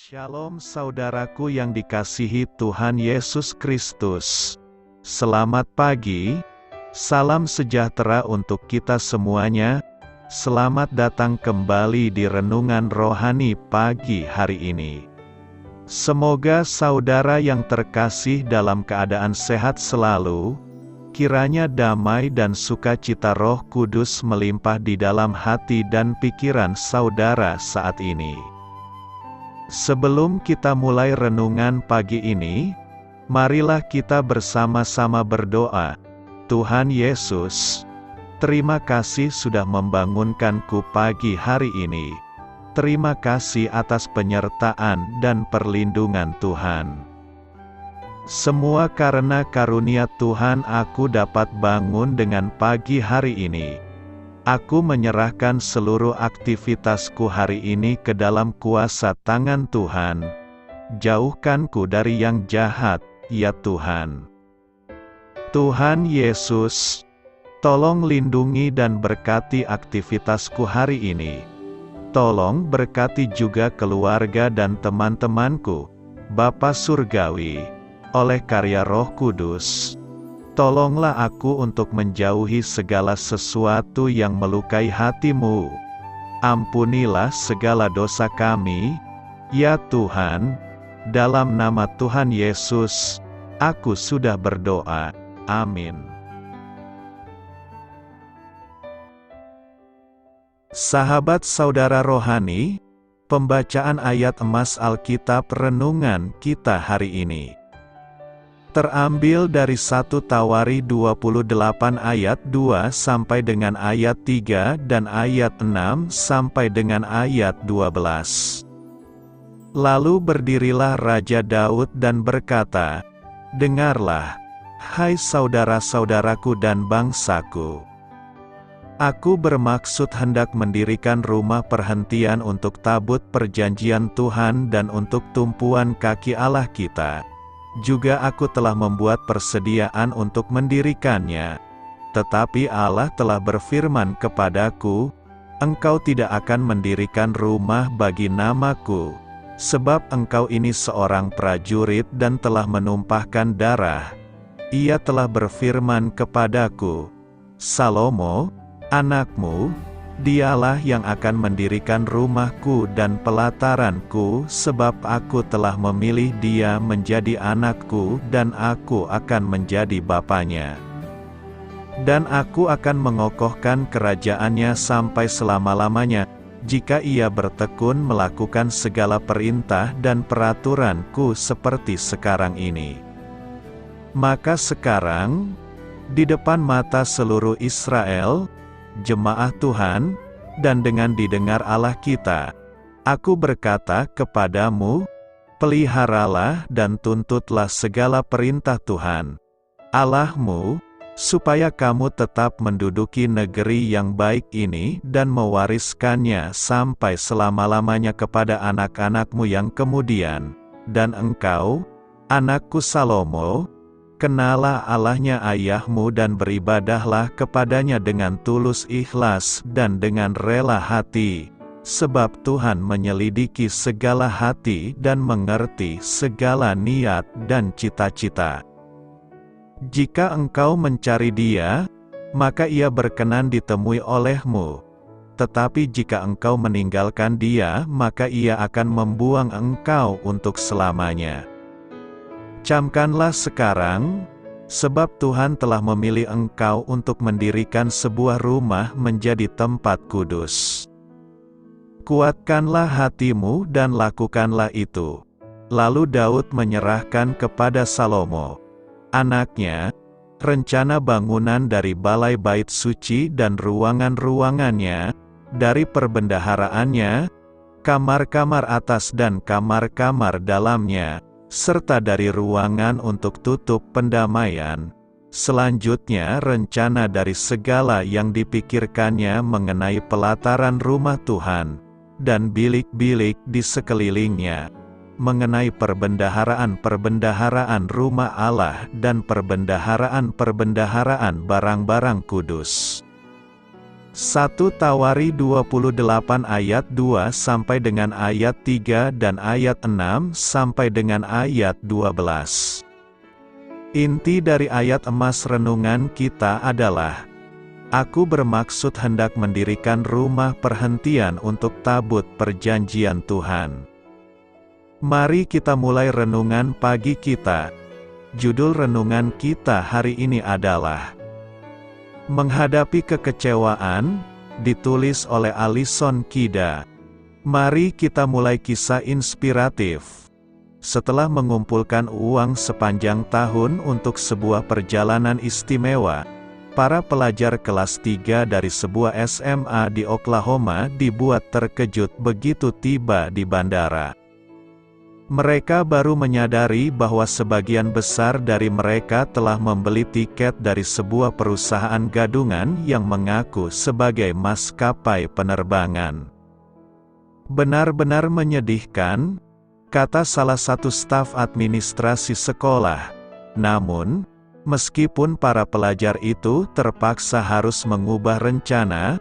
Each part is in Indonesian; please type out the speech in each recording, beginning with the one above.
Shalom saudaraku yang dikasihi Tuhan Yesus Kristus. Selamat pagi, salam sejahtera untuk kita semuanya. Selamat datang kembali di Renungan Rohani pagi hari ini. Semoga saudara yang terkasih dalam keadaan sehat selalu, kiranya damai dan sukacita Roh Kudus melimpah di dalam hati dan pikiran saudara saat ini. Sebelum kita mulai renungan pagi ini, marilah kita bersama-sama berdoa. Tuhan Yesus, terima kasih sudah membangunkanku pagi hari ini. Terima kasih atas penyertaan dan perlindungan Tuhan. Semua karena karunia Tuhan aku dapat bangun dengan pagi hari ini. Aku menyerahkan seluruh aktivitasku hari ini ke dalam kuasa tangan Tuhan. Jauhkanku dari yang jahat, ya Tuhan. Tuhan Yesus, tolong lindungi dan berkati aktivitasku hari ini. Tolong berkati juga keluarga dan teman-temanku, Bapa Surgawi, oleh karya Roh Kudus. Tolonglah aku untuk menjauhi segala sesuatu yang melukai hati-Mu. Ampunilah segala dosa kami, ya Tuhan. Dalam nama Tuhan Yesus, aku sudah berdoa. Amin. Sahabat saudara rohani, pembacaan ayat emas Alkitab renungan kita hari ini terambil dari 1 Tawari 28 ayat 2 sampai dengan ayat 3 dan ayat 6 sampai dengan ayat 12. Lalu berdirilah Raja Daud dan berkata, "Dengarlah, hai saudara-saudaraku dan bangsaku. Aku bermaksud hendak mendirikan rumah perhentian untuk tabut perjanjian Tuhan dan untuk tumpuan kaki Allah kita. Juga aku telah membuat persediaan untuk mendirikannya. Tetapi Allah telah berfirman kepadaku, engkau tidak akan mendirikan rumah bagi namaku, sebab engkau ini seorang prajurit dan telah menumpahkan darah. Ia telah berfirman kepadaku, Salomo, anakmu, dialah yang akan mendirikan rumahku dan pelataranku, sebab aku telah memilih dia menjadi anakku dan aku akan menjadi bapanya. Dan aku akan mengokohkan kerajaannya sampai selama-lamanya, jika ia bertekun melakukan segala perintah dan peraturanku seperti sekarang ini. Maka sekarang, di depan mata seluruh Israel, jemaah Tuhan, dan dengan didengar Allah kita, aku berkata kepadamu, peliharalah dan tuntutlah segala perintah Tuhan Allahmu, supaya kamu tetap menduduki negeri yang baik ini dan mewariskannya sampai selama-lamanya kepada anak-anakmu yang kemudian. Dan engkau, anakku Salomo, kenalah Allahnya ayahmu dan beribadahlah kepadanya dengan tulus ikhlas dan dengan rela hati, sebab Tuhan menyelidiki segala hati dan mengerti segala niat dan cita-cita. Jika engkau mencari Dia, maka Ia berkenan ditemui olehmu. Tetapi jika engkau meninggalkan Dia, maka Ia akan membuang engkau untuk selamanya. Camkanlah sekarang, sebab Tuhan telah memilih engkau untuk mendirikan sebuah rumah menjadi tempat kudus. Kuatkanlah hatimu dan lakukanlah itu." Lalu Daud menyerahkan kepada Salomo, anaknya, rencana bangunan dari balai bait suci dan ruangan-ruangannya, dari perbendaharaannya, kamar-kamar atas dan kamar-kamar dalamnya, serta dari ruangan untuk tutup pendamaian. Selanjutnya rencana dari segala yang dipikirkannya mengenai pelataran rumah Tuhan, dan bilik-bilik di sekelilingnya, mengenai perbendaharaan-perbendaharaan rumah Allah dan perbendaharaan-perbendaharaan barang-barang kudus. 1 Tawari 28 ayat 2 sampai dengan ayat 3 dan ayat 6 sampai dengan ayat 12. Inti dari ayat emas renungan kita adalah, Aku bermaksud hendak mendirikan rumah perhentian untuk tabut perjanjian Tuhan. Mari kita mulai renungan pagi kita. Judul renungan kita hari ini adalah Menghadapi Kekecewaan, ditulis oleh Alison Kida. Mari kita mulai kisah inspiratif. Setelah mengumpulkan uang sepanjang tahun untuk sebuah perjalanan istimewa, para pelajar kelas 3 dari sebuah SMA di Oklahoma dibuat terkejut begitu tiba di bandara. Mereka baru menyadari bahwa sebagian besar dari mereka telah membeli tiket dari sebuah perusahaan gadungan yang mengaku sebagai maskapai penerbangan. Benar-benar menyedihkan, kata salah satu staf administrasi sekolah. Namun, meskipun para pelajar itu terpaksa harus mengubah rencana,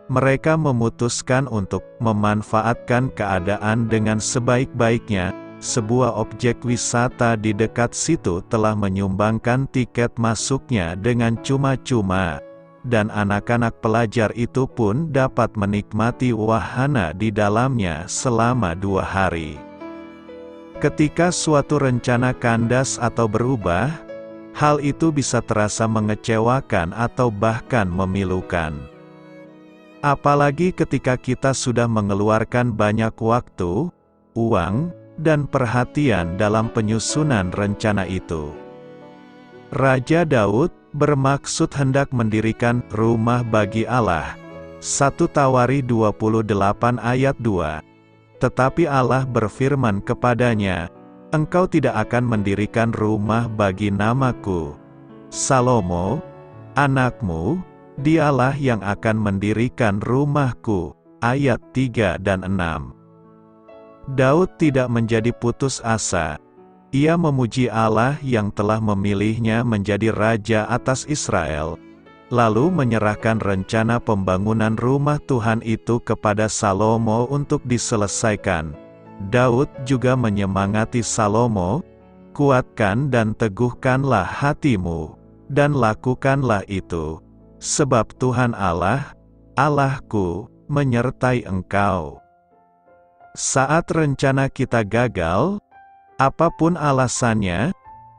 mereka memutuskan untuk memanfaatkan keadaan dengan sebaik-baiknya. Sebuah objek wisata di dekat situ telah menyumbangkan tiket masuknya dengan cuma-cuma, dan anak-anak pelajar itu pun dapat menikmati wahana di dalamnya selama 2 hari. Ketika suatu rencana kandas atau berubah, hal itu bisa terasa mengecewakan atau bahkan memilukan. Apalagi ketika kita sudah mengeluarkan banyak waktu, uang, dan perhatian dalam penyusunan rencana itu. Raja Daud bermaksud hendak mendirikan rumah bagi Allah. 1 Tawari 28 ayat 2. Tetapi Allah berfirman kepadanya, Engkau tidak akan mendirikan rumah bagi namaku. Salomo, anakmu, dialah yang akan mendirikan rumahku. Ayat 3 dan 6. Daud tidak menjadi putus asa. Ia memuji Allah yang telah memilihnya menjadi raja atas Israel, lalu menyerahkan rencana pembangunan rumah Tuhan itu kepada Salomo untuk diselesaikan. Daud juga menyemangati Salomo, kuatkan dan teguhkanlah hatimu, dan lakukanlah itu, sebab Tuhan Allah, Allahku, menyertai engkau. Saat rencana kita gagal, apapun alasannya,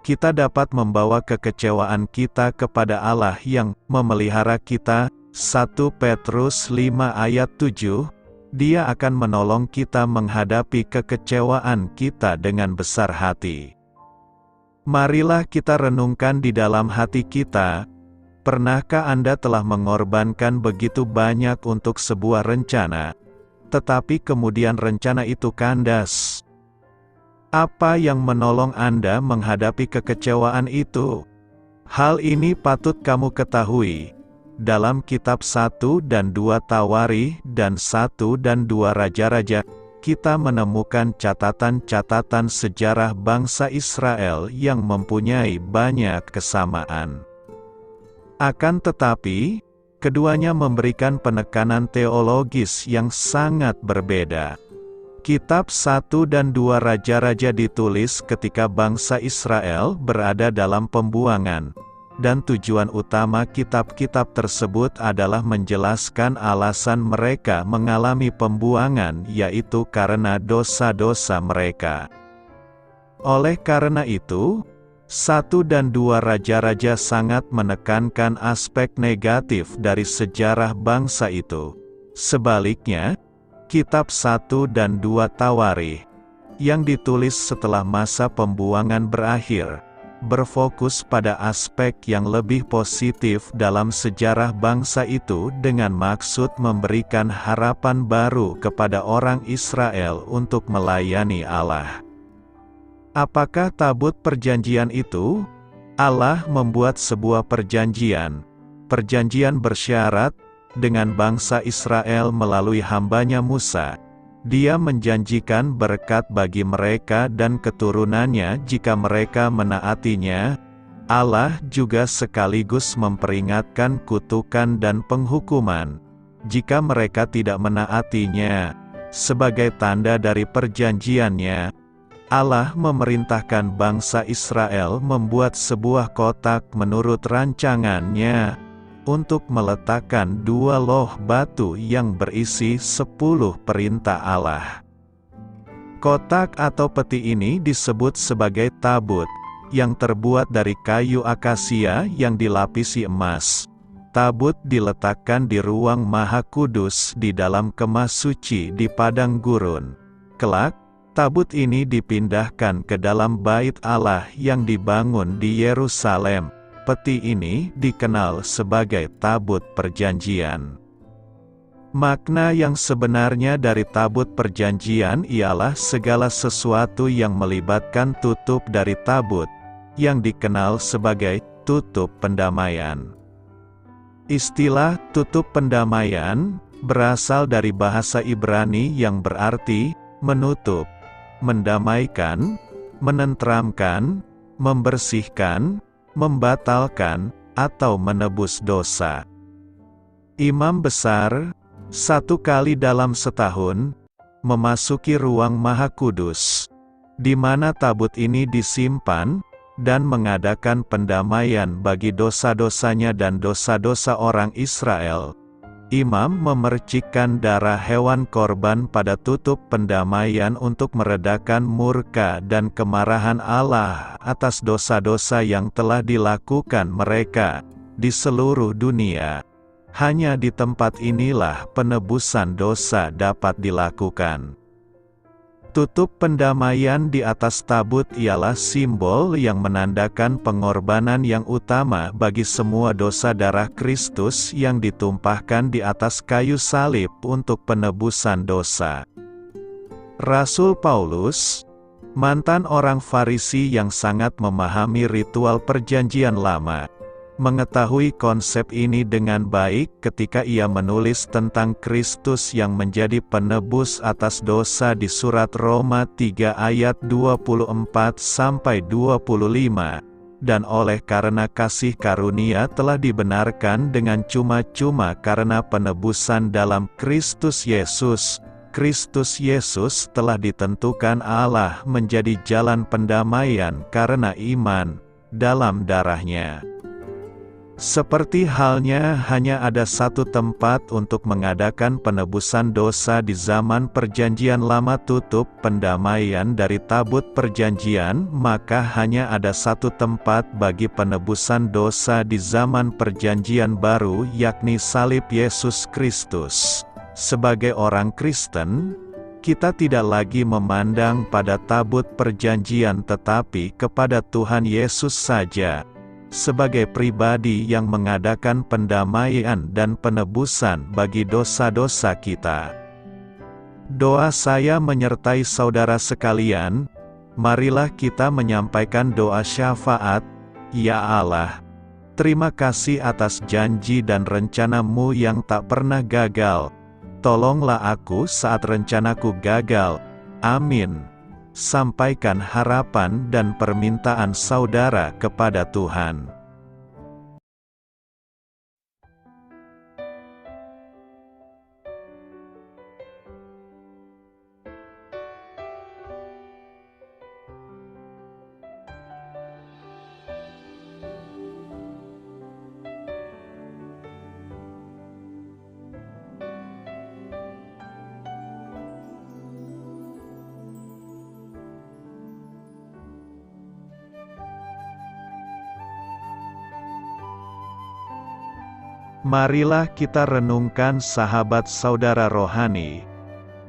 kita dapat membawa kekecewaan kita kepada Allah yang memelihara kita. 1 Petrus 5 ayat 7, Dia akan menolong kita menghadapi kekecewaan kita dengan besar hati. Marilah kita renungkan di dalam hati kita, pernahkah Anda telah mengorbankan begitu banyak untuk sebuah rencana, tetapi kemudian rencana itu kandas? Apa yang menolong Anda menghadapi kekecewaan itu? Hal ini patut kamu ketahui. Dalam kitab 1 dan 2 Tawari dan 1 dan 2 Raja-Raja, kita menemukan catatan-catatan sejarah bangsa Israel yang mempunyai banyak kesamaan. Akan tetapi, keduanya memberikan penekanan teologis yang sangat berbeda. Kitab 1 dan 2 Raja-Raja ditulis ketika bangsa Israel berada dalam pembuangan, dan tujuan utama kitab-kitab tersebut adalah menjelaskan alasan mereka mengalami pembuangan, yaitu karena dosa-dosa mereka. Oleh karena itu, 1 dan 2 Raja-Raja sangat menekankan aspek negatif dari sejarah bangsa itu. Sebaliknya, kitab 1 dan 2 Tawari, yang ditulis setelah masa pembuangan berakhir, berfokus pada aspek yang lebih positif dalam sejarah bangsa itu dengan maksud memberikan harapan baru kepada orang Israel untuk melayani Allah. Apakah tabut perjanjian itu? Allah membuat sebuah perjanjian bersyarat, dengan bangsa Israel melalui hambanya Musa. Dia menjanjikan berkat bagi mereka dan keturunannya jika mereka menaatinya. Allah juga sekaligus memperingatkan kutukan dan penghukuman, jika mereka tidak menaatinya. Sebagai tanda dari perjanjiannya, Allah memerintahkan bangsa Israel membuat sebuah kotak menurut rancangannya, untuk meletakkan 2 loh batu yang berisi 10 perintah Allah. Kotak atau peti ini disebut sebagai tabut, yang terbuat dari kayu akasia yang dilapisi emas. Tabut diletakkan di ruang Maha Kudus di dalam kemah suci di padang gurun. Kelak, tabut ini dipindahkan ke dalam bait Allah yang dibangun di Yerusalem. Peti ini dikenal sebagai tabut perjanjian. Makna yang sebenarnya dari tabut perjanjian ialah segala sesuatu yang melibatkan tutup dari tabut, yang dikenal sebagai tutup pendamaian. Istilah tutup pendamaian berasal dari bahasa Ibrani yang berarti menutup, mendamaikan, menenteramkan, membersihkan, membatalkan, atau menebus dosa. Imam besar, 1 kali dalam setahun, memasuki ruang Maha Kudus, di mana tabut ini disimpan, dan mengadakan pendamaian bagi dosa-dosanya dan dosa-dosa orang Israel. Imam memercikkan darah hewan korban pada tutup pendamaian untuk meredakan murka dan kemarahan Allah atas dosa-dosa yang telah dilakukan mereka di seluruh dunia. Hanya di tempat inilah penebusan dosa dapat dilakukan. Tutup pendamaian di atas tabut ialah simbol yang menandakan pengorbanan yang utama bagi semua dosa darah Kristus yang ditumpahkan di atas kayu salib untuk penebusan dosa. Rasul Paulus, mantan orang Farisi yang sangat memahami ritual perjanjian lama, mengetahui konsep ini dengan baik ketika ia menulis tentang Kristus yang menjadi penebus atas dosa di surat Roma 3 ayat 24-25, dan oleh karena kasih karunia telah dibenarkan dengan cuma-cuma karena penebusan dalam Kristus Yesus. Kristus Yesus telah ditentukan Allah menjadi jalan pendamaian karena iman dalam darah-Nya. Seperti halnya hanya ada satu tempat untuk mengadakan penebusan dosa di zaman perjanjian lama tutup pendamaian dari tabut perjanjian, maka hanya ada satu tempat bagi penebusan dosa di zaman perjanjian baru, yakni salib Yesus Kristus. Sebagai orang Kristen, kita tidak lagi memandang pada tabut perjanjian tetapi kepada Tuhan Yesus saja, sebagai pribadi yang mengadakan pendamaian dan penebusan bagi dosa-dosa kita. Doa saya menyertai saudara sekalian, marilah kita menyampaikan doa syafaat. Ya Allah, terima kasih atas janji dan rencana-Mu yang tak pernah gagal. Tolonglah aku saat rencanaku gagal. Amin. Sampaikan harapan dan permintaan saudara kepada Tuhan. Marilah kita renungkan sahabat saudara rohani.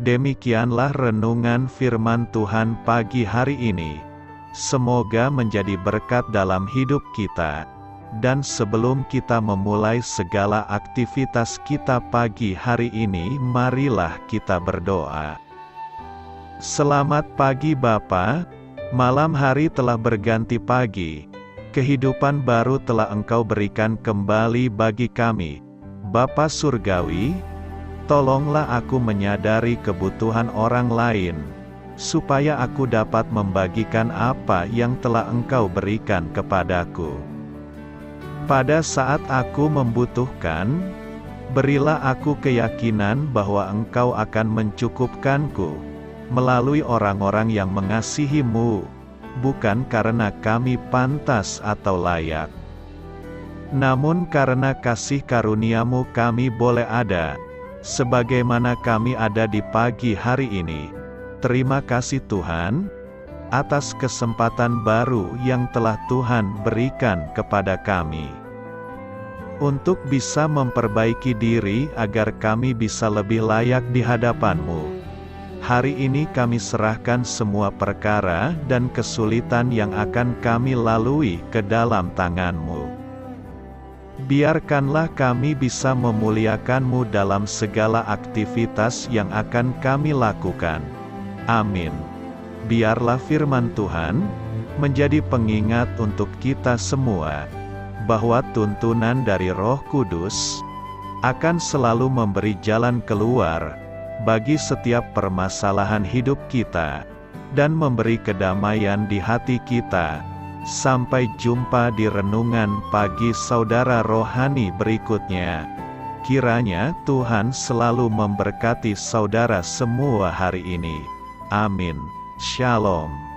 Demikianlah renungan firman Tuhan pagi hari ini. Semoga menjadi berkat dalam hidup kita. Dan sebelum kita memulai segala aktivitas kita pagi hari ini, marilah kita berdoa. Selamat pagi Bapa, malam hari telah berganti pagi. Kehidupan baru telah Engkau berikan kembali bagi kami. Bapa Surgawi, tolonglah aku menyadari kebutuhan orang lain, supaya aku dapat membagikan apa yang telah Engkau berikan kepadaku. Pada saat aku membutuhkan, Berilah aku keyakinan bahwa Engkau akan mencukupkanku, melalui orang-orang yang mengasihi-Mu, bukan karena kami pantas atau layak, namun karena kasih karunia-Mu kami boleh ada, sebagaimana kami ada di pagi hari ini. Terima kasih Tuhan, atas kesempatan baru yang telah Tuhan berikan kepada kami, untuk bisa memperbaiki diri agar kami bisa lebih layak di hadapan-Mu. Hari ini kami serahkan semua perkara dan kesulitan yang akan kami lalui ke dalam tangan-Mu. Biarkanlah kami bisa memuliakan-Mu dalam segala aktivitas yang akan kami lakukan. Amin. Biarlah firman Tuhan menjadi pengingat untuk kita semua, bahwa tuntunan dari Roh Kudus akan selalu memberi jalan keluar bagi setiap permasalahan hidup kita, dan memberi kedamaian di hati kita. Sampai jumpa di renungan pagi saudara rohani berikutnya. Kiranya Tuhan selalu memberkati saudara semua hari ini. Amin. Shalom.